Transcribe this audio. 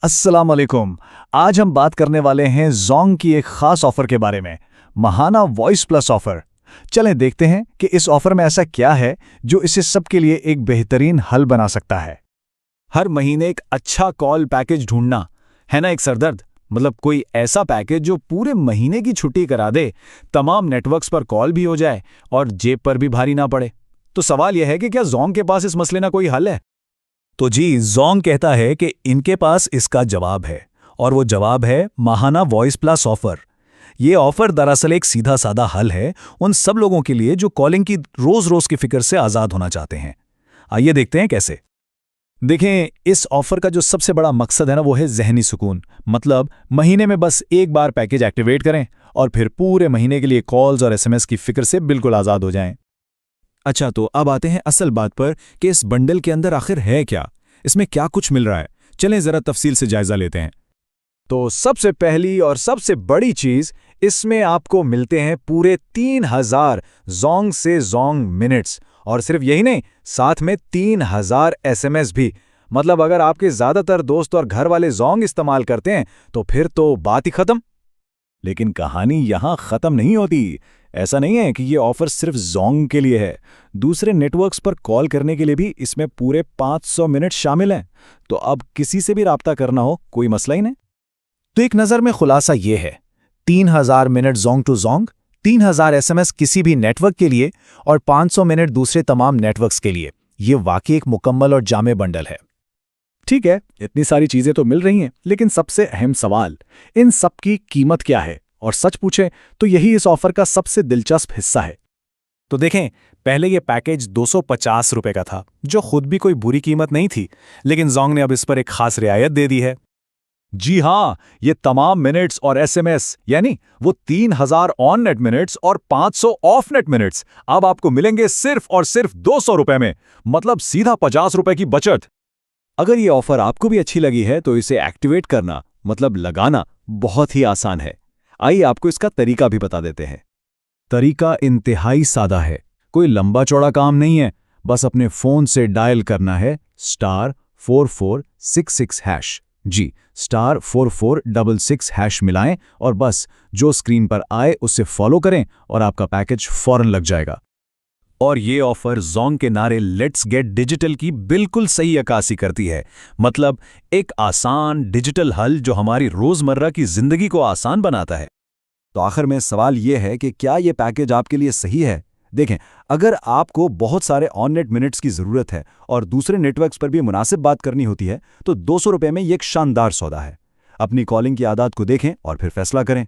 अस्सलाम वालेकुम। आज हम बात करने वाले हैं जोंग की एक खास ऑफर के बारे में, महाना वॉइस प्लस ऑफर। चलें देखते हैं कि इस ऑफर में ऐसा क्या है जो इसे सबके लिए एक बेहतरीन हल बना सकता है। हर महीने एक अच्छा कॉल पैकेज ढूंढना है ना, एक सरदर्द। मतलब कोई ऐसा पैकेज जो पूरे महीने की छुट्टी करा दे, तमाम नेटवर्क्स पर कॉल भी हो जाए और जेब पर भी भारी ना पड़े। तो सवाल यह है कि क्या जोंग के पास इस मसले का कोई हल है? तो जी, जोंग कहता है कि इनके पास इसका जवाब है, और वो जवाब है महाना वॉइस प्लस ऑफर। ये ऑफर दरअसल एक सीधा साधा हल है उन सब लोगों के लिए जो कॉलिंग की रोज रोज की फिक्र से आजाद होना चाहते हैं। आइए देखते हैं कैसे। देखें, इस ऑफर का जो सबसे बड़ा मकसद है ना, वो है ज़हनी सुकून। मतलब महीने में बस एक बार पैकेज एक्टिवेट करें और फिर पूरे महीने के लिए कॉल्स और एसएमएस की फिक्र से बिल्कुल आज़ाद हो जाएं। अच्छा, तो अब आते हैं असल बात पर कि इस बंडल के अंदर आखिर है क्या, इसमें क्या कुछ मिल रहा है। चलें जरा तफसील से जायजा लेते हैं। तो सबसे पहली और सबसे बड़ी चीज, इसमें आपको मिलते हैं पूरे 3000 जोंग से जोंग मिनट्स, और सिर्फ यही नहीं, साथ में 3000 एसएमएस भी। मतलब अगर आपके ज्यादातर दोस्त और घर वाले जोंग इस्तेमाल करते हैं तो फिर तो बात ही खत्म। लेकिन कहानी यहां खत्म नहीं होती। ऐसा नहीं है कि ये ऑफर सिर्फ जोंग के लिए है। दूसरे नेटवर्क्स पर कॉल करने के लिए भी इसमें पूरे 500 मिनट शामिल हैं। तो अब किसी से भी राब्ता करना हो, कोई मसला ही नहीं। तो एक नज़र में खुलासा ये है, 3000 minute Jong to Jong, 3000 SMS किसी भी नेटवर्क के लिए और 500 मिनट दूसरे तमाम नेटवर्क्स के लिए। ये वाकई एक मुकम्मल और जामे बंडल है। ठीक है, इतनी सारी चीजें तो मिल रही हैं, लेकिन सबसे अहम सवाल, इन सब की कीमत क्या है? और सच पूछें तो यही इस ऑफर का सबसे दिलचस्प हिस्सा है। तो देखें, पहले ये पैकेज 250 रुपए का था, जो खुद भी कोई बुरी कीमत नहीं थी, लेकिन जोंग ने अब इस पर एक खास रियायत दे दी है। जी हां, ये तमाम मिनट्स और एसएमएस, यानी वो 3000 ऑन नेट मिनट्स और 500 ऑफ नेट मिनट्स, अब आपको मिलेंगे सिर्फ और सिर्फ 200 रुपए में। मतलब सीधा 50 रुपए की बचत। अगर ये ऑफर आपको भी अच्छी लगी है तो इसे एक्टिवेट करना, मतलब लगाना, बहुत ही आसान है। आइए आपको इसका तरीका भी बता देते हैं। तरीका इंतहाई सादा है, कोई लंबा चौड़ा काम नहीं है। बस अपने फोन से डायल करना है *4466#। जी, *4466# मिलाएं और बस जो स्क्रीन पर आए उसे फॉलो करें और आपका पैकेज फौरन लग जाएगा। और ये ऑफर जोंग के नारे लेट्स गेट डिजिटल की बिल्कुल सही अक्कासी करती है। मतलब एक आसान डिजिटल हल जो हमारी रोजमर्रा की जिंदगी को आसान बनाता है। तो आखिर में सवाल यह है कि क्या ये पैकेज आपके लिए सही है? देखें, अगर आपको बहुत सारे ऑन नेट मिनट्स की ज़रूरत है और दूसरे नेटवर्क्स पर भी मुनासिब बात करनी होती है, तो 200 रुपये में ये एक शानदार सौदा है। अपनी कॉलिंग की आदत को देखें और फिर फैसला करें।